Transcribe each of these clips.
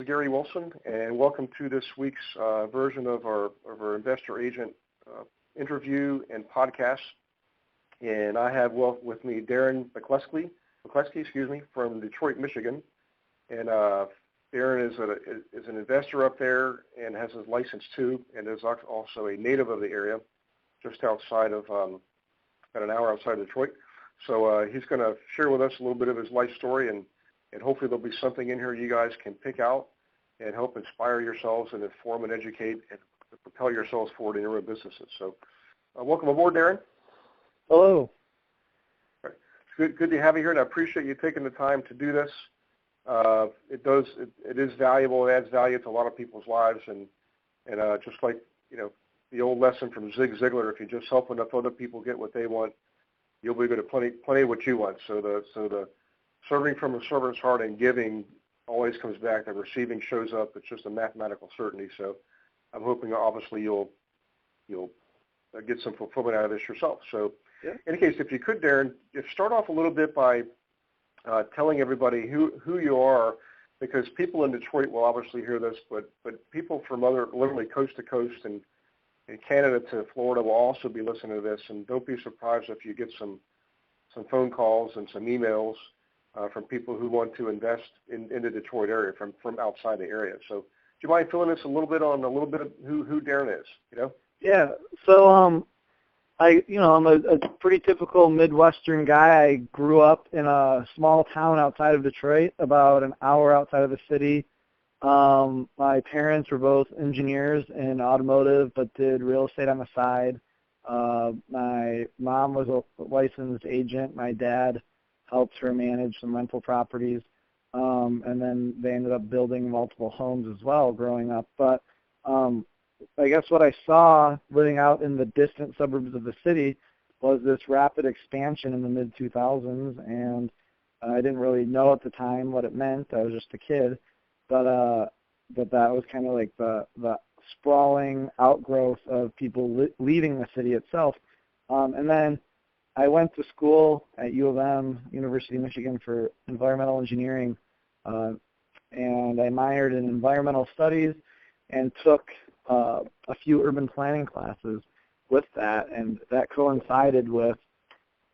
Gary Wilson, and welcome to this week's version of our investor agent interview and podcast. And I have with me Darin McLeskey, from Detroit, Michigan. And Darin is an investor up there and has his license too, and is also a native of the area, just outside of about an hour outside of Detroit. So he's going to share with us a little bit of his life story, and hopefully there'll be something in here you guys can pick out and help inspire yourselves and inform and educate and propel yourselves forward in your own businesses. So welcome aboard, Darin. Hello. Right. It's good to have you here, and I appreciate you taking the time to do this. It is valuable. It adds value to a lot of people's lives, and just like, the old lesson from Zig Ziglar, if you just help enough other people get what they want, you'll be good at plenty of what you want. So the serving from a servant's heart and giving always comes back. The receiving shows up. It's just a mathematical certainty. So I'm hoping, obviously, you'll get some fulfillment out of this yourself. So in any case, if you could, Darin, start off a little bit by telling everybody who you are, because people in Detroit will obviously hear this, but people from literally coast to coast and Canada to Florida will also be listening to this. And don't be surprised if you get some phone calls and some emails from people who want to invest in the Detroit area from outside the area. So do you mind filling us a little bit of who Darin is? Yeah. So I'm a pretty typical Midwestern guy. I grew up in a small town outside of Detroit, about an hour outside of the city. My parents were both engineers in automotive, but did real estate on the side. My mom was a licensed agent. My dad helped her manage some rental properties, and then they ended up building multiple homes as well growing up. But I guess what I saw living out in the distant suburbs of the city was this rapid expansion in the mid-2000s, and I didn't really know at the time what it meant. I was just a kid. But that was kind of like the sprawling outgrowth of people leaving the city itself. And then I went to school at U of M, University of Michigan, for environmental engineering, and I minored in environmental studies and took a few urban planning classes with that, and that coincided with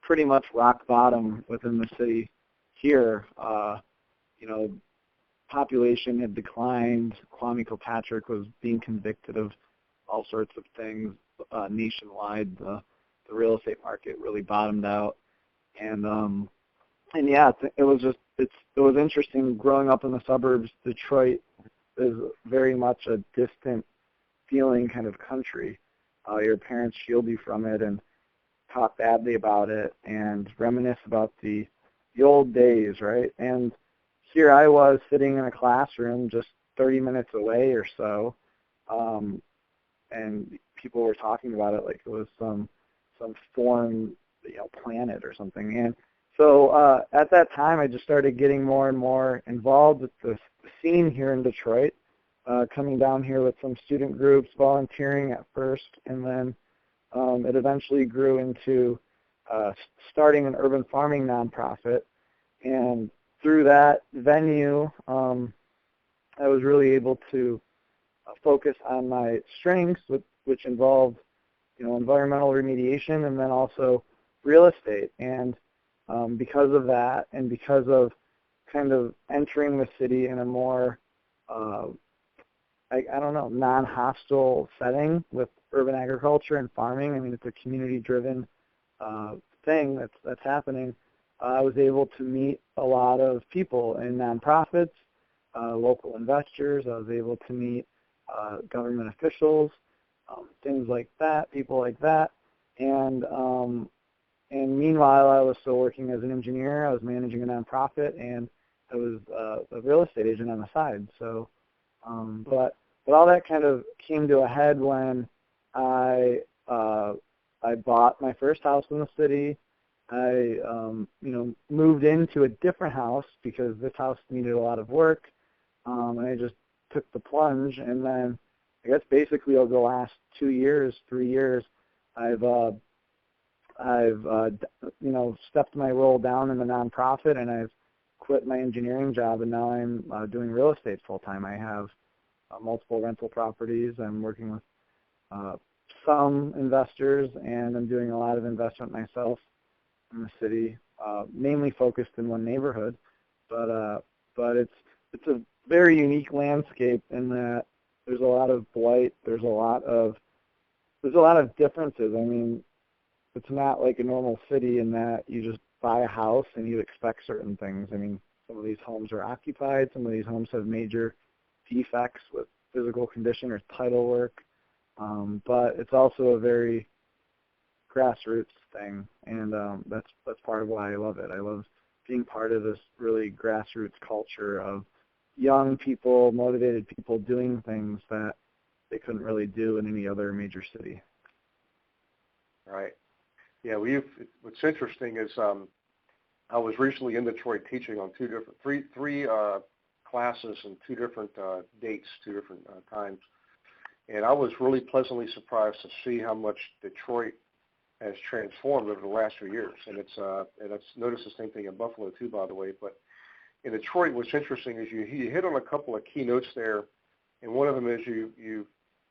pretty much rock bottom within the city here. Population had declined. Kwame Kilpatrick was being convicted of all sorts of things nationwide. The real estate market really bottomed out, and yeah, it was interesting growing up in the suburbs. Detroit is very much a distant feeling kind of country. Your parents shield you from it and talk badly about it and reminisce about the old days, right? And here I was sitting in a classroom just 30 minutes away or so, and people were talking about it like it was some foreign planet or something. And so at that time, I just started getting more and more involved with the scene here in Detroit, coming down here with some student groups, volunteering at first, and then it eventually grew into starting an urban farming nonprofit. And through that venue, I was really able to focus on my strengths, which involved, environmental remediation and then also real estate. And because of that, and because of kind of entering the city in a more, non-hostile setting with urban agriculture and farming, I mean, it's a community-driven thing that's happening. I was able to meet a lot of people in nonprofits, local investors. I was able to meet government officials, things like that, people like that. And meanwhile, I was still working as an engineer. I was managing a nonprofit, and I was a real estate agent on the side. So, but all that kind of came to a head when I bought my first house in the city. I, moved into a different house because this house needed a lot of work, and I just took the plunge. And then, I guess basically over the last 3 years, I've stepped my role down in the nonprofit, and I've quit my engineering job, and now I'm doing real estate full time. I have multiple rental properties. I'm working with some investors, and I'm doing a lot of investment myself in the city, mainly focused in one neighborhood. But it's a very unique landscape in that there's a lot of blight. There's a lot of differences. I mean, it's not like a normal city in that you just buy a house and you expect certain things. I mean, some of these homes are occupied. Some of these homes have major defects with physical condition or title work. But it's also a very grassroots thing, and that's part of why I love it. I love being part of this really grassroots culture of young people, motivated people doing things that they couldn't really do in any other major city. Right. Yeah. What's interesting is I was recently in Detroit teaching on three classes and two different dates, two different times, and I was really pleasantly surprised to see how much Detroit has transformed over the last few years. And I've noticed the same thing in Buffalo too, by the way. But in Detroit, what's interesting is you hit on a couple of key notes there, and one of them is you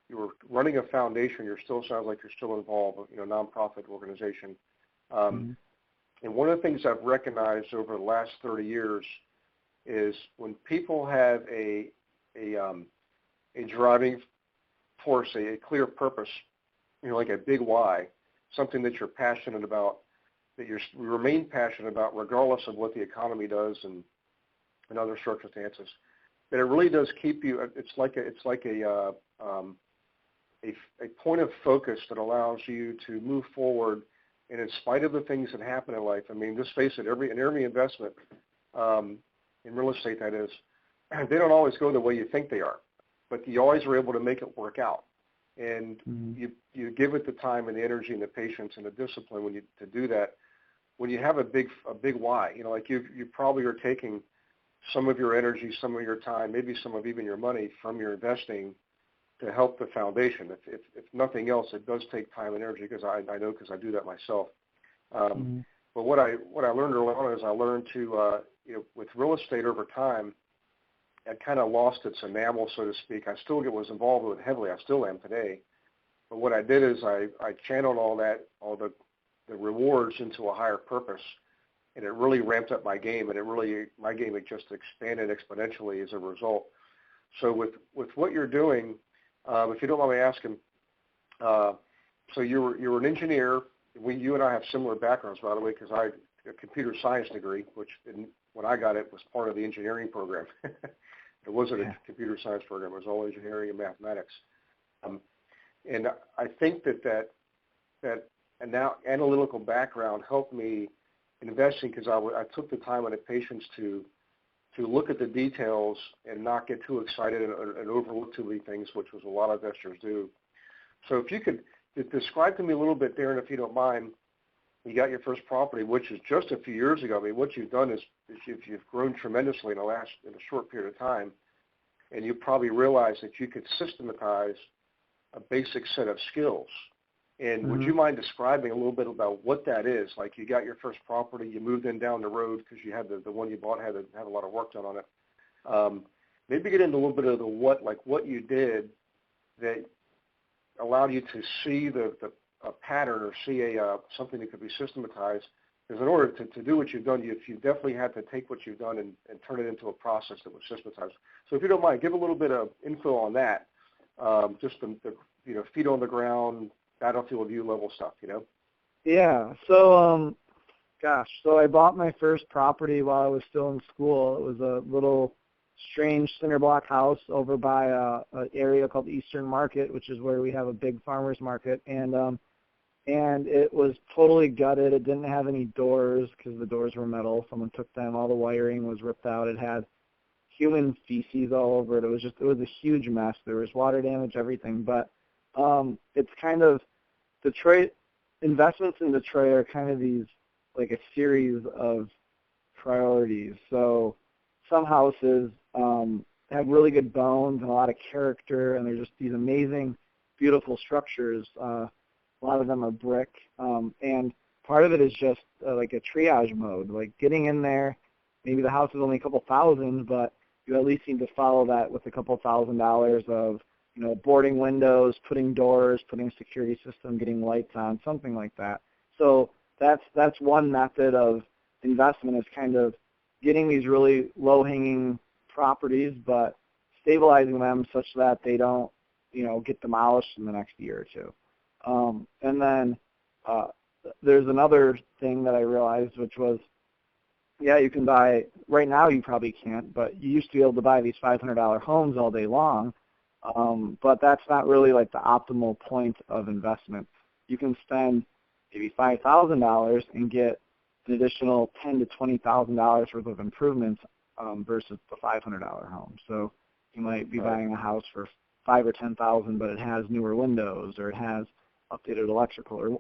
were running a foundation. Sounds like you're still involved, nonprofit organization. And one of the things I've recognized over the last 30 years is when people have a driving force, a clear purpose, like a big why, something that you're passionate about, that you remain passionate about regardless of what the economy does and other circumstances, that it really does keep you. It's like a point of focus that allows you to move forward. And in spite of the things that happen in life, I mean, just face it, in every investment, in real estate that is, they don't always go the way you think they are, but you always are able to make it work out. And you give it the time and the energy and the patience and the discipline to do that. When you have a big why, like you probably are taking some of your energy, some of your time, maybe some of even your money from your investing to help the foundation. If nothing else, it does take time and energy because I know because I do that myself. But what I learned early on is I learned to with real estate over time, it kind of lost its enamel, so to speak. I still was involved with it heavily. I still am today. But what I did is I channeled all the rewards into a higher purpose, and it really ramped up my game, and my game had just expanded exponentially as a result. So with what you're doing, if you don't mind me asking, so you were an engineer. You and I have similar backgrounds, by the way, because I had a computer science degree, which when I got it was part of the engineering program. It wasn't a computer science program. It was all engineering and mathematics. And I think that and now analytical background helped me investing because I took the time and the patience to look at the details and not get too excited and overlook too many things, which was a lot of investors do. So if you could describe to me a little bit, Darin, if you don't mind, you got your first property, which is just a few years ago. I mean, what you've done is you've grown tremendously in a short period of time, and you probably realized that you could systematize a basic set of skills. And would you mind describing a little bit about what that is? Like you got your first property, you moved in down the road because you had the one you bought had a lot of work done on it. Maybe get into a little bit of the what you did that allowed you to see a pattern or see something that could be systematized. Because in order to do what you've done, you definitely had to take what you've done and turn it into a process that was systematized. So if you don't mind, give a little bit of info on that, just the feet on the ground, battlefield view level stuff, Yeah. So, so I bought my first property while I was still in school. It was a little strange cinder block house over by an area called Eastern Market, which is where we have a big farmers market, and it was totally gutted. It didn't have any doors because the doors were metal. Someone took them. All the wiring was ripped out. It had human feces all over it. It was a huge mess. There was water damage, everything. But it's kind of Detroit, investments in Detroit are kind of these, like a series of priorities. So some houses have really good bones and a lot of character, and they're just these amazing, beautiful structures. A lot of them are brick, and part of it is just like a triage mode, like getting in there maybe the house is only a couple thousand, but you at least need to follow that with a couple $1,000s of, boarding windows, putting doors, putting a security system, getting lights on, something like that. So that's one method of investment, is kind of getting these really low-hanging properties, but stabilizing them such that they don't, get demolished in the next year or two. And then there's another thing that I realized, which was, you can buy, right now you probably can't, but you used to be able to buy these $500 homes all day long, but that's not really like the optimal point of investment. You can spend maybe $5,000 and get an additional $10,000 to $20,000 worth of improvements versus the $500 home. So you might be buying a house for $5,000 or $10,000, but it has newer windows, or it has updated electrical, or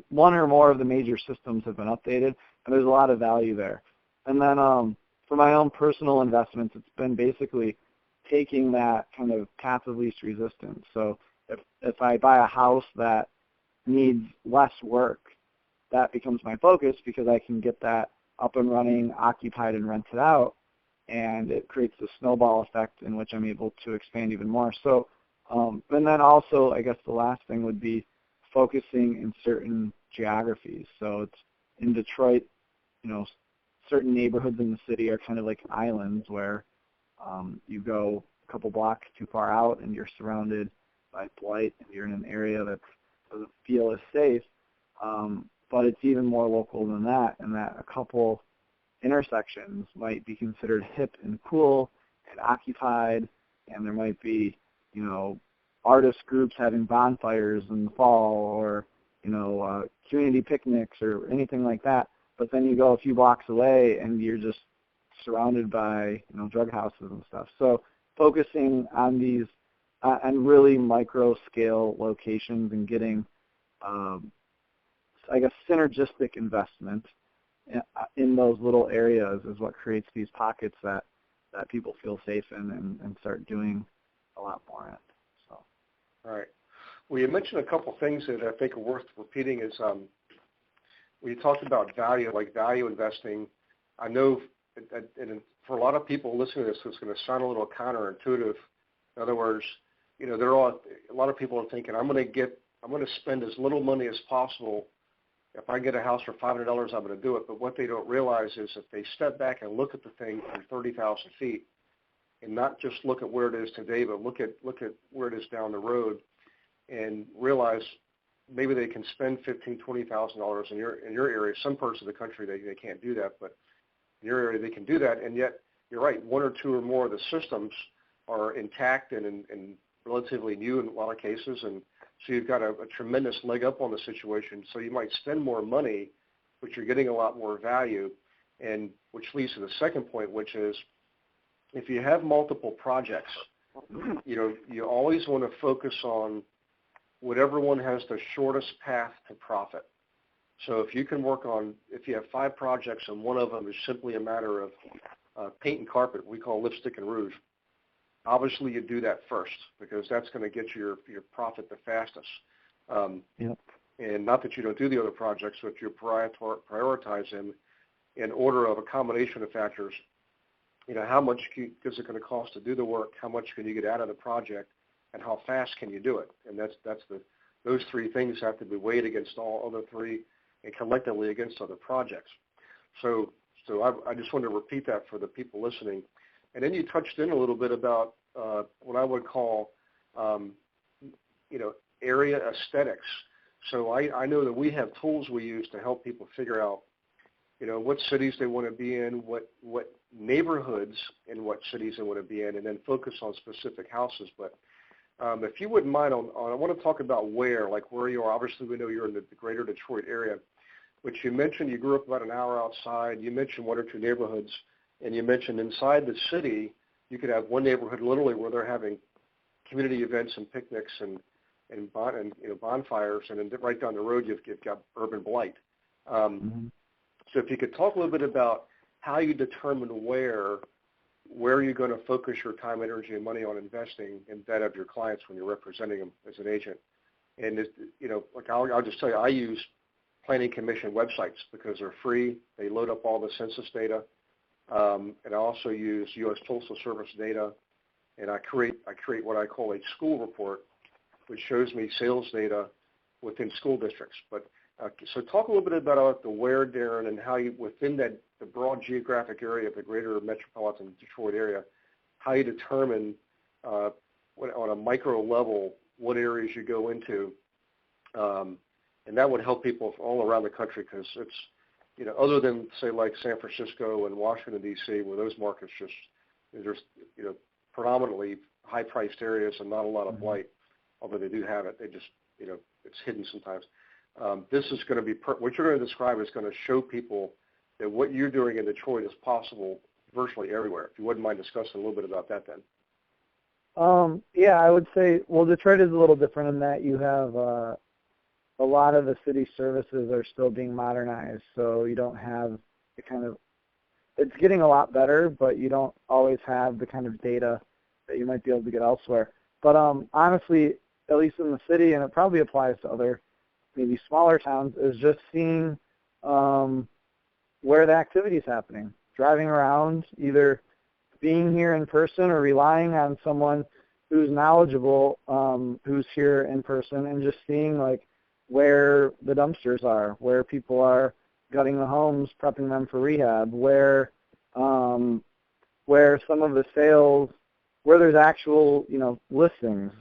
one or more of the major systems have been updated, and there's a lot of value there. And then for my own personal investments, it's been basically taking that kind of path of least resistance. So if I buy a house that needs less work, that becomes my focus, because I can get that up and running, occupied, and rented out, and it creates a snowball effect in which I'm able to expand even more. So, and then also, I guess the last thing would be focusing in certain geographies. So it's in Detroit, certain neighborhoods in the city are kind of like islands where you go a couple blocks too far out and you're surrounded by blight, and you're in an area that doesn't feel as safe. But it's even more local than that, and that a couple intersections might be considered hip and cool and occupied, and there might be, artist groups having bonfires in the fall, or, community picnics or anything like that. But then you go a few blocks away and you're just surrounded by, drug houses and stuff. So focusing on these, on really micro scale locations and getting, synergistic investment in those little areas is what creates these pockets that people feel safe in and start doing a lot more in. So. All right. Well, you mentioned a couple things that I think are worth repeating. Is when you talked about value, like value investing, I know, and for a lot of people listening to this, it's going to sound a little counterintuitive. In other words, a lot of people are thinking, I'm going to spend as little money as possible. If I get a house for $500, I'm going to do it. But what they don't realize is if they step back and look at the thing from 30,000 feet, and not just look at where it is today, but look at where it is down the road, and realize maybe they can spend $15,000, $20,000 in your area. Some parts of the country they can't do that, but in your area they can do that. And yet you're right, one or two or more of the systems are intact and relatively new in a lot of cases, and so you've got a tremendous leg up on the situation. So you might spend more money, but you're getting a lot more value, and which leads to the second point, which is if you have multiple projects, you always want to focus on whatever one has the shortest path to profit. So if you can if you have 5 projects and one of them is simply a matter of paint and carpet, we call lipstick and rouge, obviously you do that first, because that's going to get your profit the fastest. Yep. And not that you don't do the other projects, but you prioritize them in order of a combination of factors. How much is it going to cost to do the work? How much can you get out of the project? And how fast can you do it? And those 3 things have to be weighed against all other 3 and collectively against other projects. So I just wanted to repeat that for the people listening. And then you touched in a little bit about what I would call, area aesthetics. So I know that we have tools we use to help people figure out, what cities they want to be in, what neighborhoods in what cities they want to be in, and then focus on specific houses. But if you wouldn't mind, I want to talk about where you are. Obviously, we know you're in the greater Detroit area, which you mentioned you grew up about an hour outside. You mentioned 1 or 2 neighborhoods, and you mentioned inside the city you could have one neighborhood literally where they're having community events and picnics and bonfires, and then right down the road you've got urban blight. So if you could talk a little bit about how you determine where you're going to focus your time, energy, and money on investing in that of your clients when you're representing them as an agent. And I'll just tell you, I use planning commission websites because they're free. They load up all the census data. and I also use U.S. Postal Service data, and I create what I call a school report, which shows me sales data within school districts. But so talk a little bit about the where, Darin, and how you, within the broad geographic area of the greater metropolitan Detroit area, how you determine on a micro level what areas you go into, and that would help people all around the country, because it's, you know, other than say like San Francisco and Washington D.C., where those markets just, there's, you know, predominantly high-priced areas and not a lot of blight, although they do have it. They just, you know, it's hidden sometimes. This is going to be, what you're going to describe is going to show people that what you're doing in Detroit is possible virtually everywhere. If you wouldn't mind discussing a little bit about that then. Yeah, I would say, well, Detroit is a little different in that you have a lot of the city services are still being modernized, so you don't have the kind of, it's getting a lot better, but you don't always have the kind of data that you might be able to get elsewhere. But honestly, at least in the city, and it probably applies to other maybe smaller towns, is just seeing where the activity is happening. Driving around, either being here in person or relying on someone who's knowledgeable, who's here in person, and just seeing like where the dumpsters are, where people are gutting the homes, prepping them for rehab, where some of the sales, where there's actual, you know, listings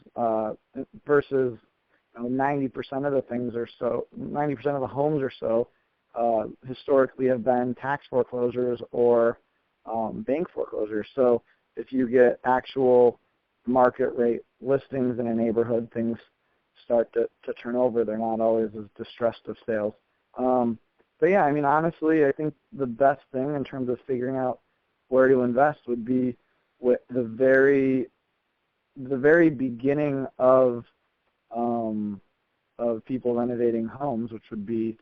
versus 90% of the things or so, 90% of the homes or so historically have been tax foreclosures or bank foreclosures. So if you get actual market rate listings in a neighborhood, things start to turn over. They're not always as distressed of sales. But yeah, I mean, honestly, I think the best thing in terms of figuring out where to invest would be with the very beginning of people renovating homes, which would be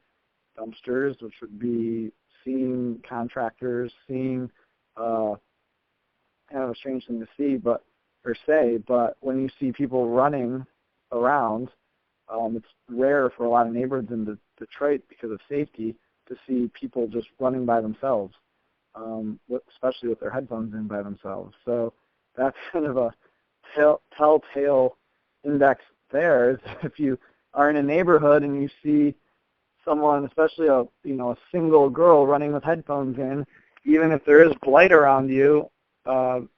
dumpsters, which would be seeing contractors, seeing kind of a strange thing to see, but when you see people running around, it's rare for a lot of neighborhoods in Detroit because of safety to see people just running by themselves, especially with their headphones in by themselves. So that's kind of a telltale index there. Is if you are in a neighborhood and you see someone, especially a single girl running with headphones in, even if there is blight around you,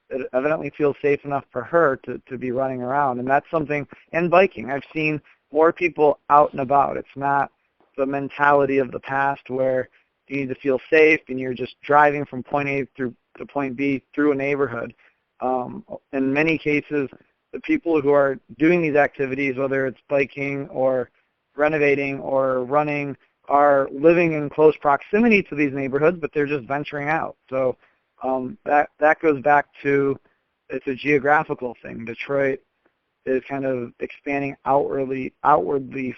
it evidently feels safe enough for her to be running around. And that's something, and biking, I've seen more people out and about. It's not the mentality of the past where you need to feel safe and you're just driving from point A through to point B through a neighborhood. In many cases, the people who are doing these activities, whether it's biking or renovating or running, are living in close proximity to these neighborhoods, but they're just venturing out. So that goes back to, it's a geographical thing. Detroit is kind of expanding outwardly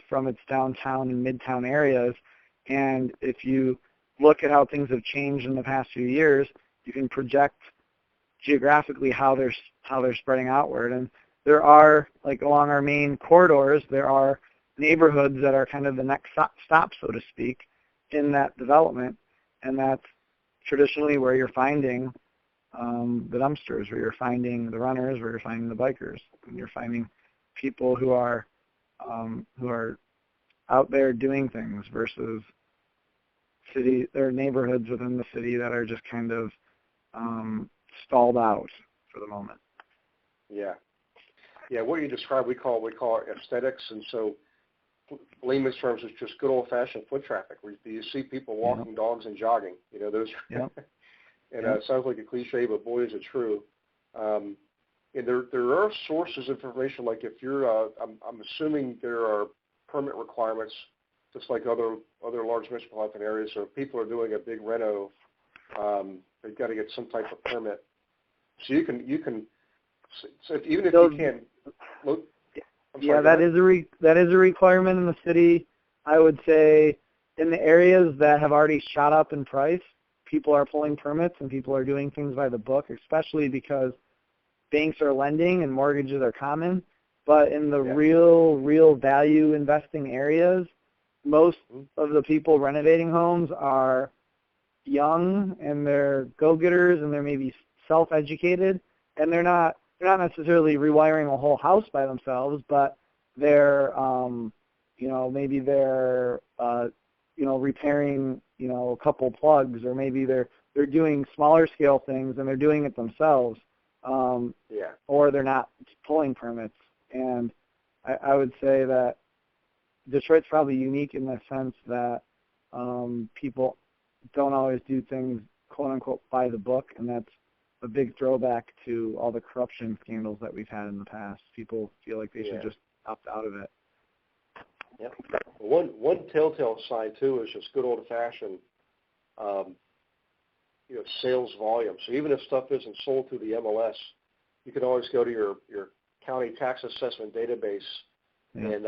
from its downtown and midtown areas, and if you look at how things have changed in the past few years, you can project geographically how they're spreading outward. And there are, like along our main corridors, there are neighborhoods that are kind of the next stop, so to speak, in that development, and that's traditionally where you're finding the dumpsters, where you're finding the runners, where you're finding the bikers, and you're finding people who are out there doing things versus city or neighborhoods within the city that are just kind of stalled out for the moment. Yeah. What you described, we call aesthetics, and so layman's terms, it's just good old-fashioned foot traffic. Where you see people walking dogs and jogging. You know, those. And it sounds like a cliche, but boy, is it true. And there are sources of information. Like if you're, I'm assuming there are permit requirements, just like other large metropolitan areas. So if people are doing a big reno, they've got to get some type of permit. So you can. So even if you can't look. That is a requirement in the city. I would say in the areas that have already shot up in price, people are pulling permits and people are doing things by the book, especially because banks are lending and mortgages are common. But in the real value investing areas, most of the people renovating homes are young and they're go-getters and they're maybe self-educated, and they're not necessarily rewiring a whole house by themselves, but they're maybe they're repairing a couple plugs, or maybe they're doing smaller scale things and they're doing it themselves, or they're not pulling permits. And I would say that Detroit's probably unique in the sense that people don't always do things quote unquote by the book, and that's a big throwback to all the corruption scandals that we've had in the past. People feel like they should just opt out of it. Yep. One telltale sign too is just good old fashioned sales volume. So even if stuff isn't sold through the MLS, you can always go to your county tax assessment database, and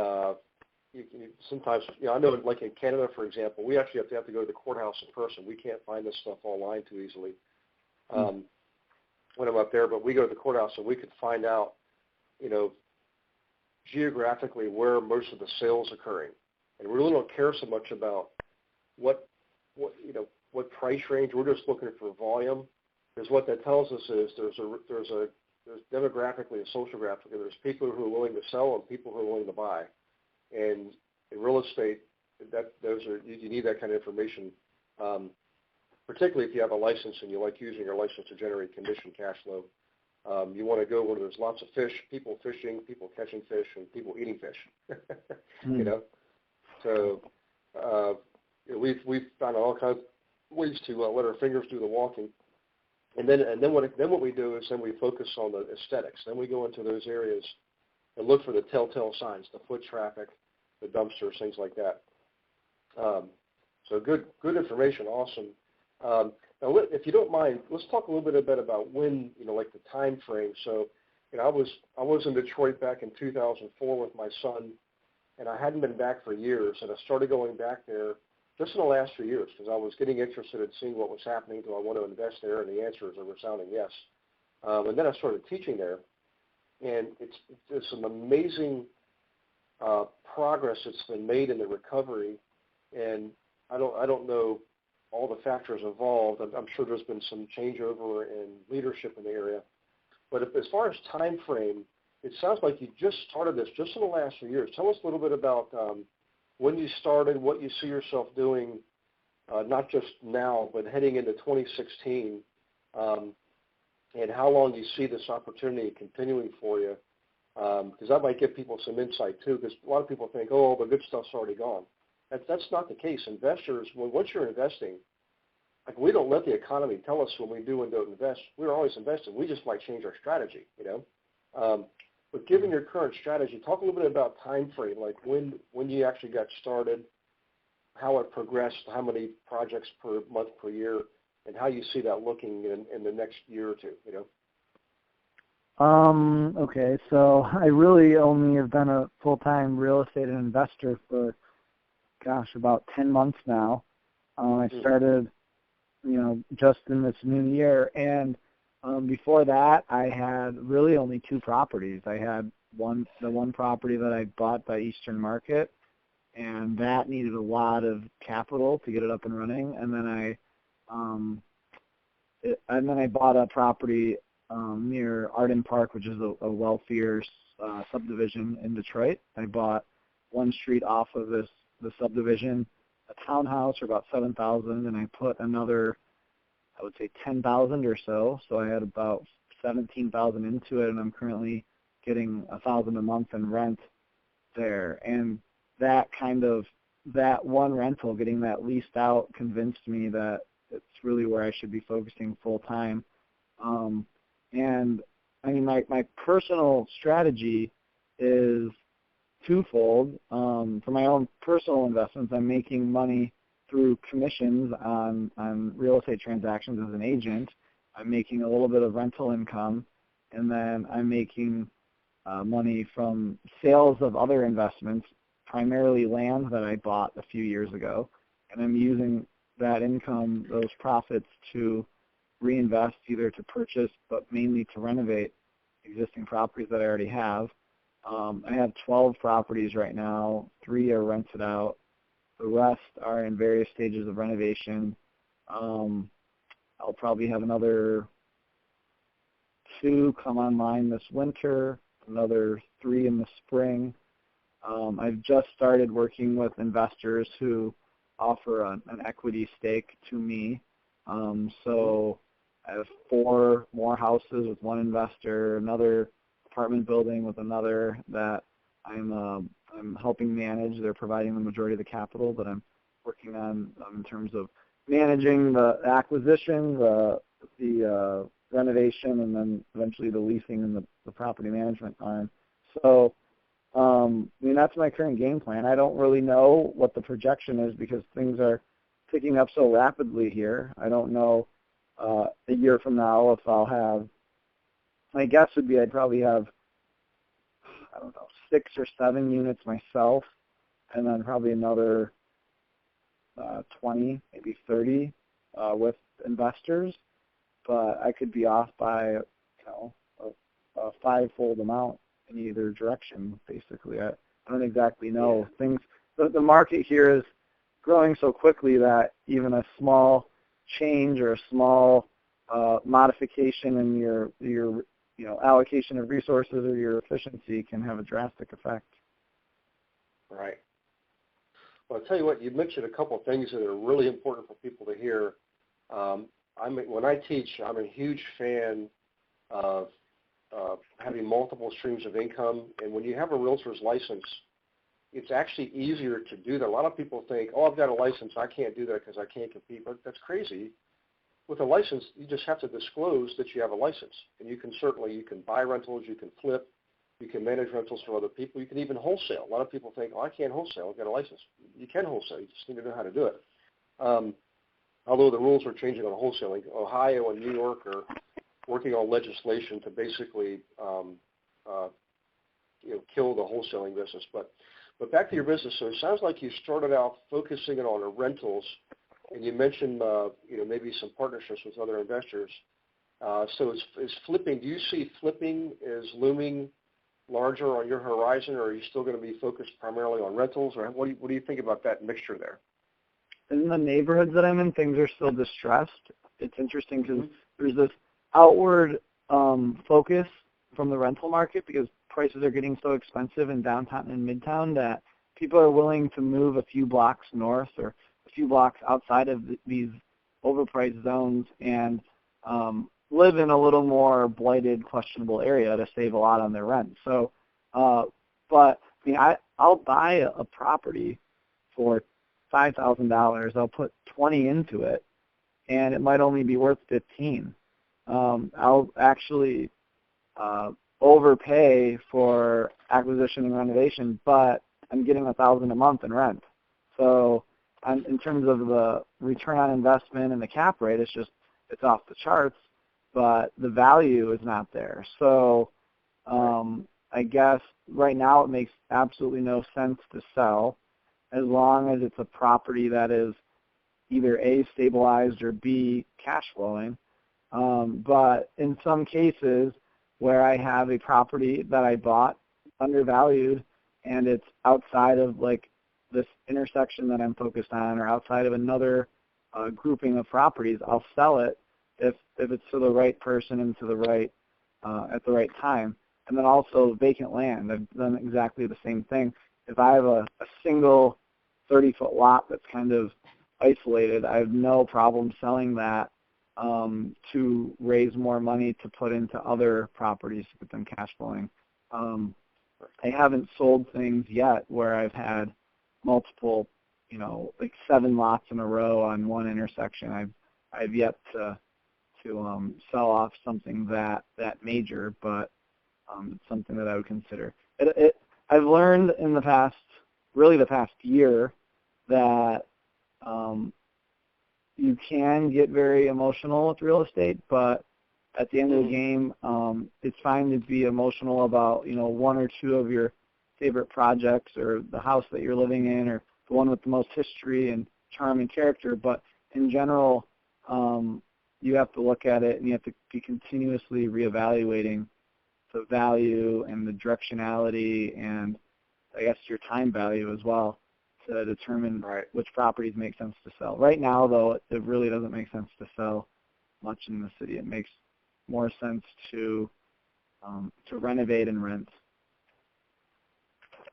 you sometimes, I know, like in Canada, for example, we actually have to go to the courthouse in person. We can't find this stuff online too easily when I'm up there, but we go to the courthouse and we could find out, geographically where most of the sales occurring. And we really don't care so much about what price range. We're just looking for volume, because what that tells us is there's demographically and sociographically, there's people who are willing to sell and people who are willing to buy. And in real estate, you need that kind of information, particularly if you have a license and you like using your license to generate commission cash flow. You want to go where there's lots of fish, people fishing, people catching fish, and people eating fish. So we've found all kinds of ways to let our fingers do the walking. And then what we do is then we focus on the aesthetics. Then we go into those areas and look for the telltale signs, the foot traffic, the dumpsters, things like that. So good information, awesome. Now, if you don't mind, let's talk a little bit about when, like the time frame. So, I was in Detroit back in 2004 with my son, and I hadn't been back for years, and I started going back there just in the last few years because I was getting interested in seeing what was happening. Do I want to invest there? And the answers are resounding yes. And then I started teaching there, and it's an amazing progress that's been made in the recovery, and I don't know all the factors involved. I'm sure there's been some changeover in leadership in the area. But as far as time frame, it sounds like you just started this just in the last few years. Tell us a little bit about when you started, what you see yourself doing, not just now, but heading into 2016, and how long you see this opportunity continuing for you. Because that might give people some insight, too, because a lot of people think, oh, the good stuff's already gone. That's not the case. Investors, once you're investing, like we don't let the economy tell us when we do and don't invest. We're always investing. We just might change our strategy, But given your current strategy, talk a little bit about time frame, like when you actually got started, how it progressed, how many projects per month, per year, and how you see that looking in the next year or two, Okay, so I really only have been a full-time real estate investor for about 10 months now. I started, just in this new year. And before that, I had really only 2 properties. I had the one property that I bought by Eastern Market, and that needed a lot of capital to get it up and running. And then I bought a property near Arden Park, which is a wealthier subdivision in Detroit. I bought one street off of the subdivision, a townhouse for about $7,000, and I put another, I would say, $10,000 or so. So I had about $17,000 into it, and I'm currently getting $1,000 a month in rent there. And that one rental, getting that leased out, convinced me that it's really where I should be focusing full time. And I mean, my personal strategy is twofold. For my own personal investments, I'm making money through commissions on real estate transactions as an agent. I'm making a little bit of rental income, and then I'm making money from sales of other investments, primarily land that I bought a few years ago, and I'm using that income, those profits, to reinvest, either to purchase but mainly to renovate existing properties that I already have. I have 12 properties right now. 3 are rented out. The rest are in various stages of renovation. I'll probably have another 2 come online this winter, another 3 in the spring. I've just started working with investors who offer an equity stake to me. So I have 4 more houses with one investor, another apartment building with another that I'm helping manage. They're providing the majority of the capital, but I'm working on in terms of managing the acquisition, the renovation, and then eventually the leasing and the property management arm. So, I mean, that's my current game plan. I don't really know what the projection is because things are picking up so rapidly here. I don't know a year from now if I'll have, my guess would be I'd probably have, I don't know, 6 or 7 units myself, and then probably another 20, maybe 30 with investors. But I could be off by, a 5-fold amount in either direction, basically. I don't exactly know. Yeah. The market here is growing so quickly that even a small change or a small modification in your allocation of resources or your efficiency can have a drastic effect. Right. Well, I'll tell you what, you mentioned a couple of things that are really important for people to hear. When I teach, I'm a huge fan of having multiple streams of income. And when you have a realtor's license, it's actually easier to do that. A lot of people think, oh, I've got a license, I can't do that because I can't compete. But that's crazy. With a license, you just have to disclose that you have a license. And you can buy rentals, you can flip, you can manage rentals for other people, you can even wholesale. A lot of people think, oh, I can't wholesale, I've got a license. You can wholesale, you just need to know how to do it. Although the rules are changing on wholesaling, Ohio and New York are working on legislation to basically kill the wholesaling business. But back to your business. So it sounds like you started out focusing on the rentals, and you mentioned maybe some partnerships with other investors. So is flipping? Do you see flipping as looming larger on your horizon, or are you still going to be focused primarily on rentals, or what do you think about that mixture there? In the neighborhoods that I'm in, things are still distressed. It's interesting because there's this outward focus from the rental market because prices are getting so expensive in downtown and midtown that people are willing to move a few blocks north or a few blocks outside of these overpriced zones and live in a little more blighted, questionable area to save a lot on their rent. So, but I mean, I'll buy a property for $5,000. I'll put 20 into it, and it might only be worth 15. I'll actually overpay for acquisition and renovation, but I'm getting $1,000 a month in rent. So, in terms of the return on investment and the cap rate, it's off the charts, but the value is not there. So, I guess right now it makes absolutely no sense to sell, as long as it's a property that is either A, stabilized, or B, cash flowing. But in some cases where I have a property that I bought undervalued and it's outside of like this intersection that I'm focused on or outside of another grouping of properties, I'll sell it if it's to the right person and to the right at the right time. And then also vacant land. I've done exactly the same thing. If I have a single 30-foot lot that's kind of isolated, I have no problem selling that to raise more money to put into other properties to get them cash flowing. I haven't sold things yet where I've had multiple, like 7 lots in a row on one intersection. I've yet to sell off something that major, but it's something that I would consider. I've learned in the past year that you can get very emotional with real estate, but at the end of the game, it's fine to be emotional about, 1 or 2 of your favorite projects or the house that you're living in or the one with the most history and charm and character. But in general, you have to look at it and you have to be continuously reevaluating the value and the directionality and I guess your time value as well. to determine Right. which properties make sense to sell. Right now, though, it really doesn't make sense to sell much in the city. It makes more sense to renovate and rent.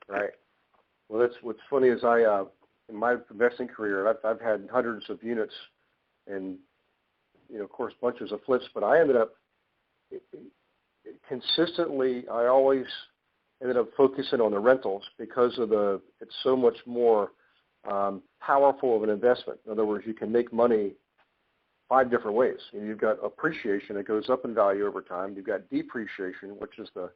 Right. Well, that's what's funny is in my investing career, I've had hundreds of units and, of course, bunches of flips, but I ended up consistently, I always ended up focusing on the rentals because of it's so much more powerful of an investment. In other words, you can make money 5 different ways. You've got appreciation that goes up in value over time. You've got depreciation, which is the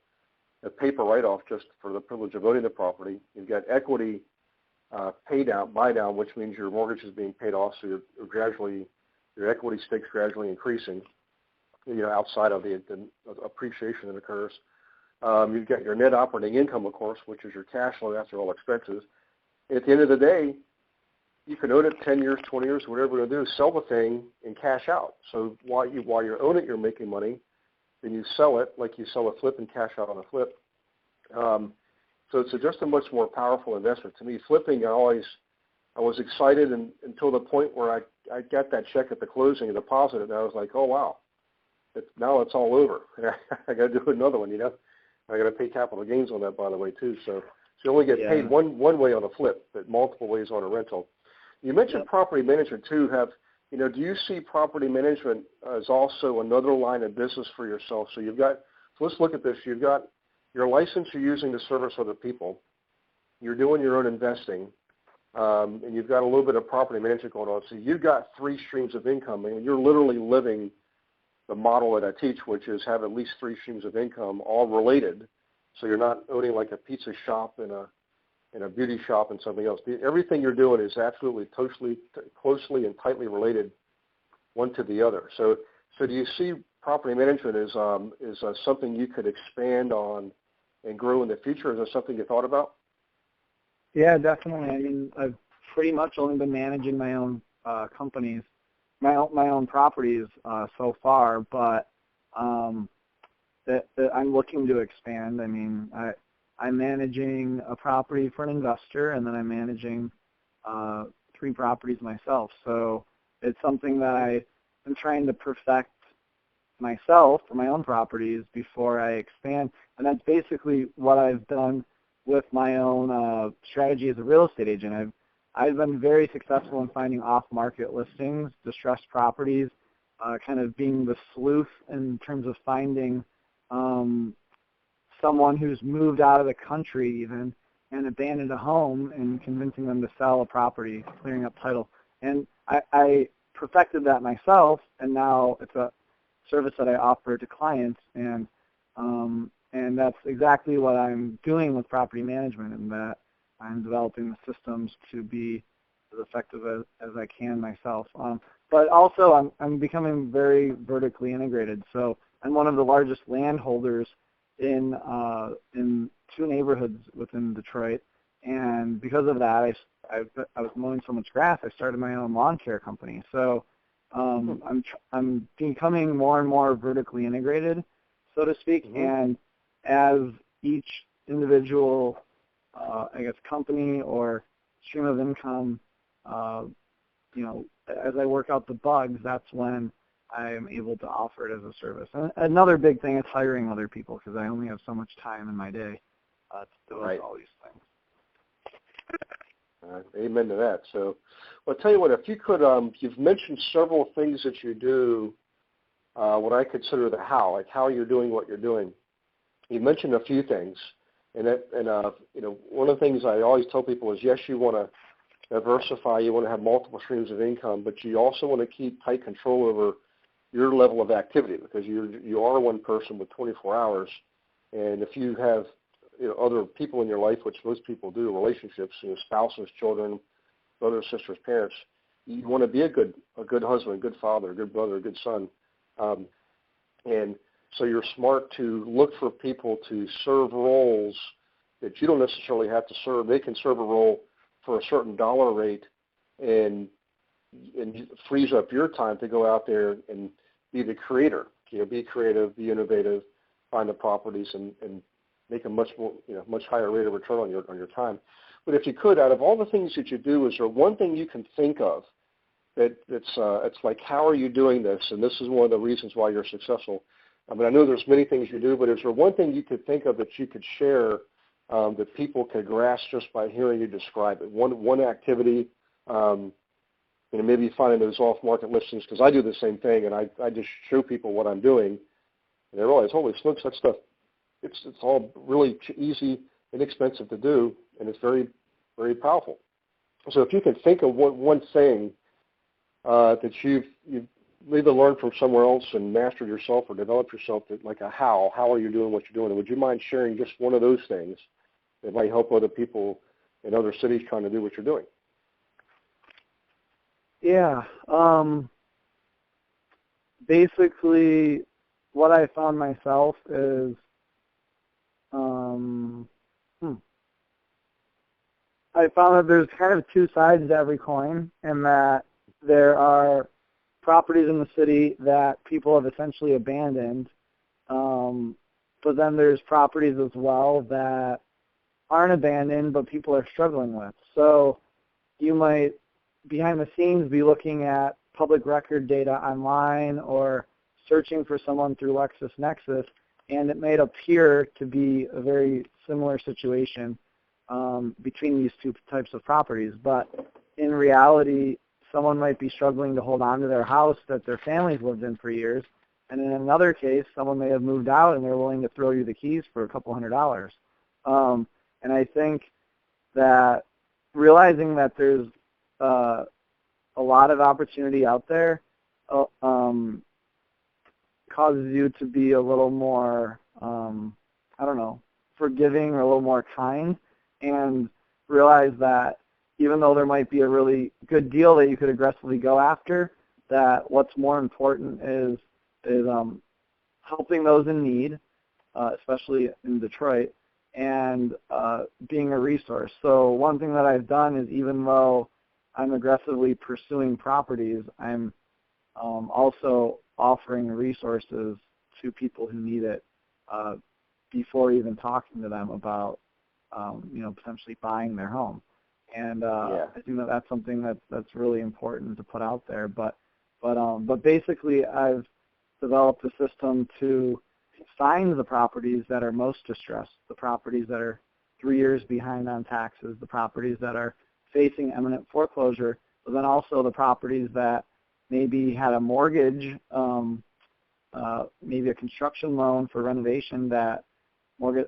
paper write-off just for the privilege of owning the property. You've got equity pay down, buy down, which means your mortgage is being paid off, so your equity stake's gradually increasing, outside of the appreciation that occurs. You've got your net operating income, of course, which is your cash flow after all expenses. At the end of the day, you can own it 10 years, 20 years, whatever you're going to do, sell the thing and cash out. So while you own it, you're making money. Then you sell it like you sell a flip and cash out on a flip. So it's just a much more powerful investment. To me, flipping, I was excited until the point where I got that check at the closing and deposited, and I was like, oh, wow, now it's all over. I got to do another one, I got to pay capital gains on that, by the way, too. So you only get paid one way on a flip, but multiple ways on a rental. You mentioned property management, too. Do you see property management as also another line of business for yourself? So let's look at this. You've got your license you're using to service other people. You're doing your own investing, and you've got a little bit of property management going on. So you've got 3 streams of income, and you're literally living the model that I teach, which is have at least 3 streams of income, all related. So you're not owning like a pizza shop and a beauty shop and something else. Everything you're doing is absolutely closely and tightly related one to the other. So do you see property management as something you could expand on and grow in the future? Is that something you thought about? Yeah, definitely. I mean, I've pretty much only been managing my own companies, my own properties so far, but I'm looking to expand. I mean, I'm managing a property for an investor, and then I'm managing 3 properties myself. So it's something that I'm trying to perfect myself for my own properties before I expand. And that's basically what I've done with my own strategy as a real estate agent. I've been very successful in finding off-market listings, distressed properties, kind of being the sleuth in terms of finding someone who's moved out of the country even and abandoned a home and convincing them to sell a property, clearing up title. And I perfected that myself, and now it's a service that I offer to clients, and that's exactly what I'm doing with property management, and that I'm developing the systems to be as effective as I can myself. But also I'm becoming very vertically integrated. So I'm one of the largest landholders in 2 neighborhoods within Detroit, and because of that, I was mowing so much grass, I started my own lawn care company. So I'm becoming more and more vertically integrated, so to speak, and as each individual, company or stream of income, as I work out the bugs, that's when I'm able to offer it as a service. And another big thing is hiring other people, because I only have so much time in my day to do all these things. Amen to that. So, well, I'll tell you what, if you could, you've mentioned several things that you do, what I consider the how, like how you're doing what you're doing. You mentioned a few things, and one of the things I always tell people is, yes, you want to diversify, you want to have multiple streams of income, but you also want to keep tight control over your level of activity, because you are one person with 24 hours, and if you have other people in your life, which most people do, relationships, spouses, children, brothers, sisters, parents, you want to be a good husband, a good father, a good brother, a good son, and so you're smart to look for people to serve roles that you don't necessarily have to serve. They can serve a role for a certain dollar rate, and frees up your time to go out there and be the creator. Be creative, be innovative, find the properties, and make a much higher rate of return on your time. But if you could, out of all the things that you do, is there one thing you can think of it's like, how are you doing this? And this is one of the reasons why you're successful. I mean, I know there's many things you do, but is there one thing you could think of that you could share that people could grasp just by hearing you describe it? One activity, maybe finding those off-market listings, because I do the same thing, and I just show people what I'm doing, and they realize, holy smokes, that stuff, it's all really easy, inexpensive to do, and it's very, very powerful. So if you can think of one thing that you've either learned from somewhere else and mastered yourself or developed yourself, that like how are you doing what you're doing? And would you mind sharing just one of those things that might help other people in other cities trying to do what you're doing? Yeah. Basically, what I found myself is I found that there's kind of two sides to every coin, and that there are properties in the city that people have essentially abandoned, but then there's properties as well that aren't abandoned but people are struggling with. So you might, behind the scenes, be looking at public record data online or searching for someone through LexisNexis, and it may appear to be a very similar situation between these two types of properties. But in reality, someone might be struggling to hold on to their house that their family's lived in for years, and in another case, someone may have moved out and they're willing to throw you the keys for a couple $100s. And I think that realizing that there's a lot of opportunity out there causes you to be a little more, forgiving or a little more kind, and realize that even though there might be a really good deal that you could aggressively go after, that what's more important is helping those in need, especially in Detroit, and being a resource. So one thing that I've done is, even though I'm aggressively pursuing properties, I'm also offering resources to people who need it before even talking to them about potentially buying their home. And I think that that's something that's really important to put out there. But basically, I've developed a system to find the properties that are most distressed, the properties that are 3 years behind on taxes, the properties that are facing imminent foreclosure, but then also the properties that maybe had a mortgage, maybe a construction loan for renovation that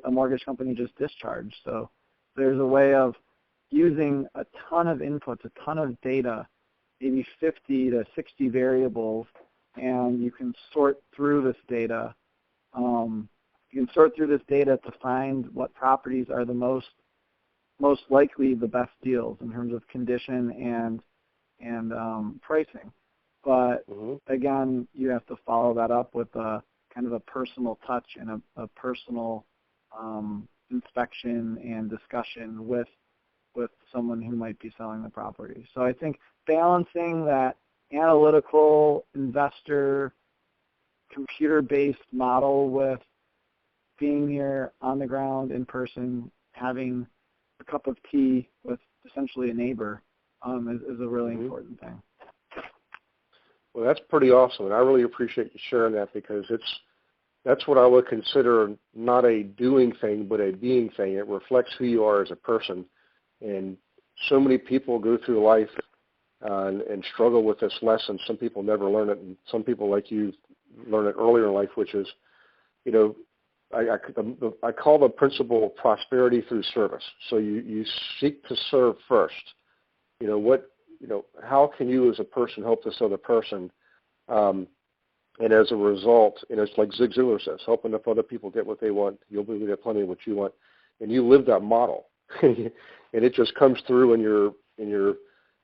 a mortgage company just discharged. So there's a way of using a ton of inputs, a ton of data, maybe 50 to 60 variables, and you can sort through this data. To find what properties are the most likely the best deals in terms of condition and pricing. But again, you have to follow that up with a kind of a personal touch and a personal inspection and discussion with someone who might be selling the property. So I think balancing that analytical investor computer-based model with being here on the ground in person, having a cup of tea with essentially a neighbor is a really important thing. Well, that's pretty awesome, and I really appreciate you sharing that, because that's what I would consider not a doing thing, but a being thing. It reflects who you are as a person. And so many people go through life and struggle with this lesson. Some people never learn it, and some people, like you, learn it earlier in life, which is, I call the principle of prosperity through service. So you seek to serve first. How can you as a person help this other person? And as a result, it's like Zig Ziglar says, help enough other people get what they want, you'll be able to get plenty of what you want. And you live that model. And it just comes through in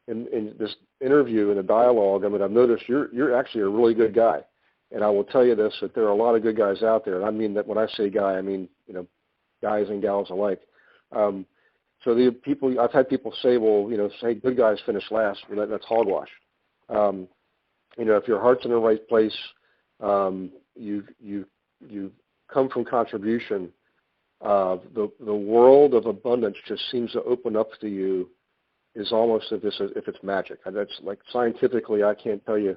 this interview and a dialogue. I mean, I've noticed you're actually a really good guy. And I will tell you this, that there are a lot of good guys out there. And I mean that when I say guy, I mean, guys and gals alike. So I've had people say, well, say good guys finish last. Well, that's hogwash. If your heart's in the right place, you come from contribution, the world of abundance just seems to open up to you is almost if it's magic. And that's like scientifically, I can't tell you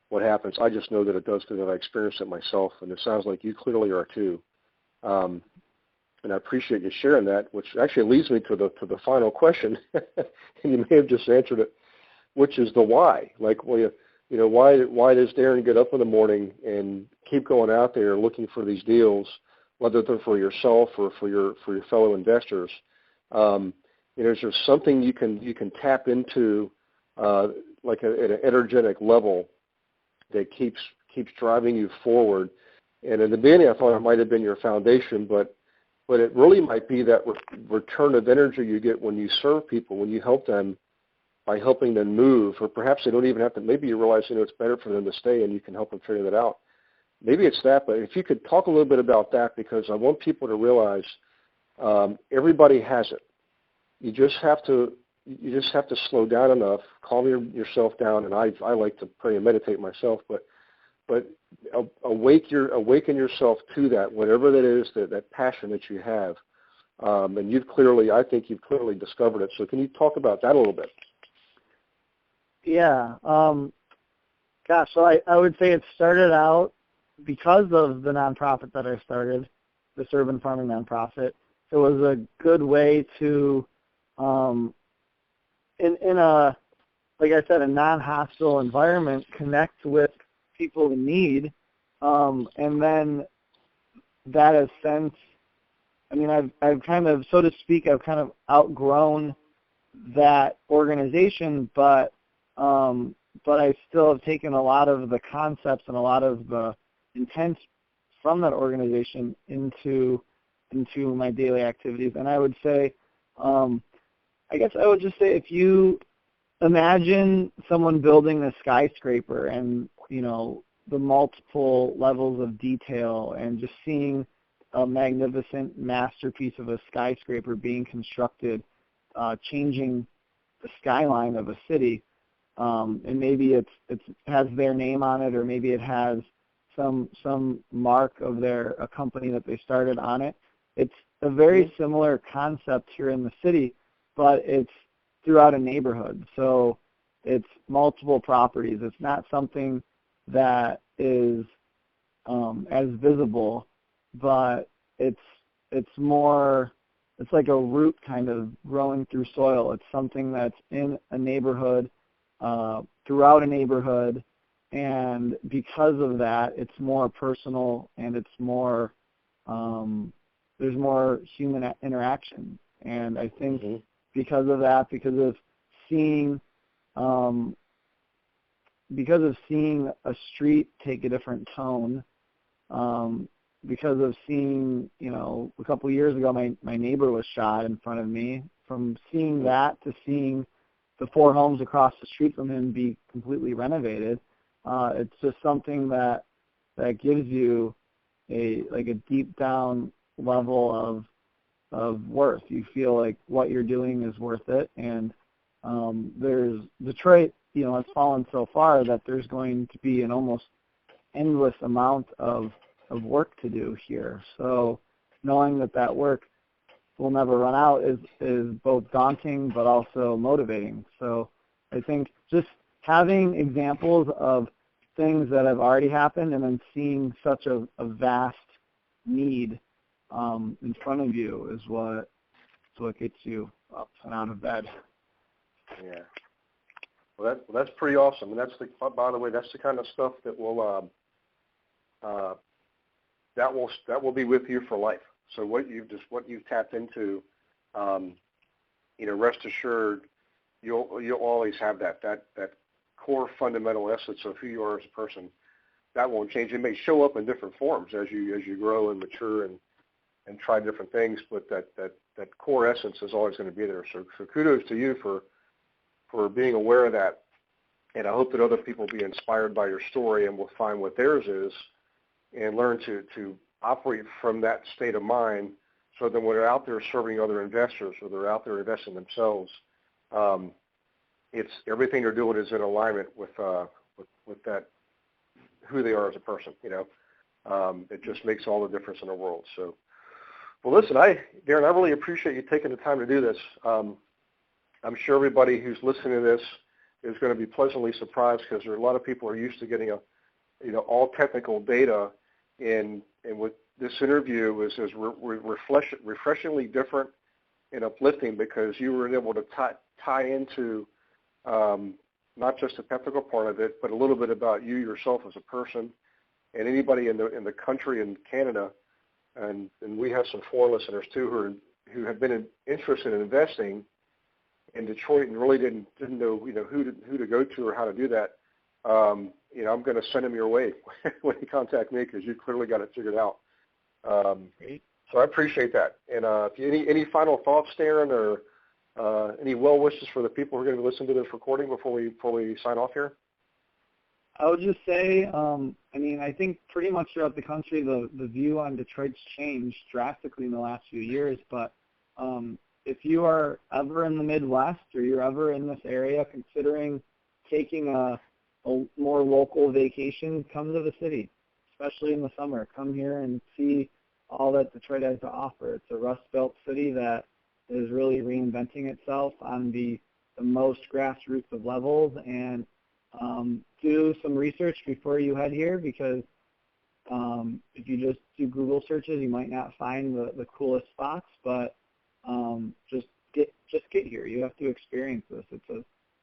what happens. I just know that it does because I experienced it myself, and it sounds like you clearly are too. And I appreciate you sharing that, which actually leads me to the final question, and you may have just answered it, which is the why. Like, well, why does Darin get up in the morning and keep going out there looking for these deals, whether they're for yourself or for your fellow investors? Is there something you can tap into, like at an energetic level, that keeps driving you forward? And in the beginning, I thought it might have been your foundation, but it really might be that return of energy you get when you serve people, when you help them by helping them move, or perhaps they don't even have to. Maybe you realize it's better for them to stay, and you can help them figure that out. Maybe it's that, but if you could talk a little bit about that, because I want people to realize everybody has it. You just have to slow down enough, calm yourself down, and I like to pray and meditate myself, but awaken yourself to that, whatever that is, that passion that you have, and I think you've clearly discovered it. So can you talk about that a little bit? Yeah. So I would say it started out because of the nonprofit that I started, this urban farming nonprofit. It was a good way to, in a, like I said, a non-hostile environment, connect with people in need, and then that has since, I've kind of, so to speak, I've kind of outgrown that organization, but I still have taken a lot of the concepts and a lot of the intent from that organization into my daily activities. And I would say, I guess I would just say, if you imagine someone building a skyscraper and, the multiple levels of detail and just seeing a magnificent masterpiece of a skyscraper being constructed, changing the skyline of a city, and maybe it has their name on it, or maybe it has some mark of a company that they started on it. It's a very similar concept here in the city, but it's throughout a neighborhood. So it's multiple properties. It's not something that is as visible, but it's more, it's like a root kind of growing through soil. It's something that's in a neighborhood, throughout a neighborhood, and because of that, it's more personal, and it's more, there's more human interaction. And I think because of that, because of seeing a street take a different tone, because of seeing, a couple of years ago, my neighbor was shot in front of me. From seeing that to seeing the 4 homes across the street from him be completely renovated, it's just something that gives you a deep down level of worth. You feel like what you're doing is worth it, and there's Detroit, has fallen so far that there's going to be an almost endless amount of work to do here. So knowing that work will never run out is both daunting but also motivating. So I think just having examples of things that have already happened and then seeing such a vast need in front of you is what gets you up and out of bed. Yeah. Well, that's pretty awesome. And by the way, that's the kind of stuff that will be with you for life. So what you've tapped into, rest assured, you'll always have that core fundamental essence of who you are as a person. That won't change. It may show up in different forms as you grow and mature and try different things, but that core essence is always going to be there. So kudos to you for being aware of that. And I hope that other people will be inspired by your story and will find what theirs is and learn to operate from that state of mind, so that when they're out there serving other investors or they're out there investing themselves, it's everything they're doing is in alignment with that, who they are as a person. It just makes all the difference in the world. So, Well, listen, Darin, I really appreciate you taking the time to do this. I'm sure everybody who's listening to this is going to be pleasantly surprised because there are a lot of people who are used to getting all technical data, and with this interview is refreshingly different and uplifting because you were able to tie into not just the technical part of it, but a little bit about you yourself as a person and anybody in the country and Canada, and we have some foreign listeners too who have been interested in investing in Detroit and really didn't know who to go to or how to do that. I'm going to send them your way when you contact me because you clearly got it figured out. Great. So I appreciate that. And if you, any final thoughts, Darin, or any well wishes for the people who are going to listen to this recording before we sign off here? I would just say, I think pretty much throughout the country, the view on Detroit's changed drastically in the last few years. But if you are ever in the Midwest or you're ever in this area considering taking a more local vacation, come to the city, especially in the summer. Come here and see all that Detroit has to offer. It's a Rust Belt city that is really reinventing itself on the most grassroots of levels, and do some research before you head here because if you just do Google searches, you might not find the coolest spots, but just get here. You have to experience this.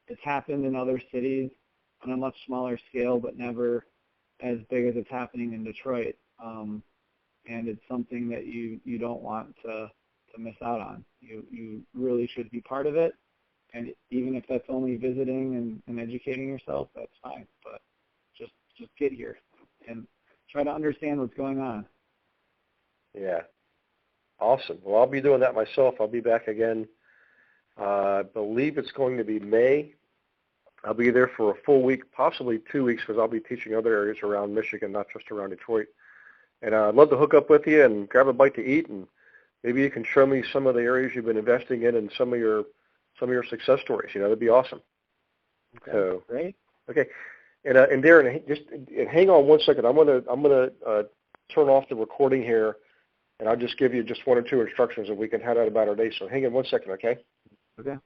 It's happened in other cities on a much smaller scale, but never as big as it's happening in Detroit. And it's something that you don't want to miss out on. You really should be part of it. And even if that's only visiting and educating yourself, that's fine. But just get here and try to understand what's going on. Yeah. Awesome. Well, I'll be doing that myself. I'll be back again. I believe it's going to be May. I'll be there for a full week, possibly 2 weeks, because I'll be teaching other areas around Michigan, not just around Detroit. And I'd love to hook up with you and grab a bite to eat, and maybe you can show me some of the areas you've been investing in and some of your success stories. That'd be awesome. Okay, so great. Okay, and Darin, just hang on 1 second. I'm gonna turn off the recording here, and I'll just give you just one or two instructions, and we can head out about our day. So hang on 1 second, okay? Okay.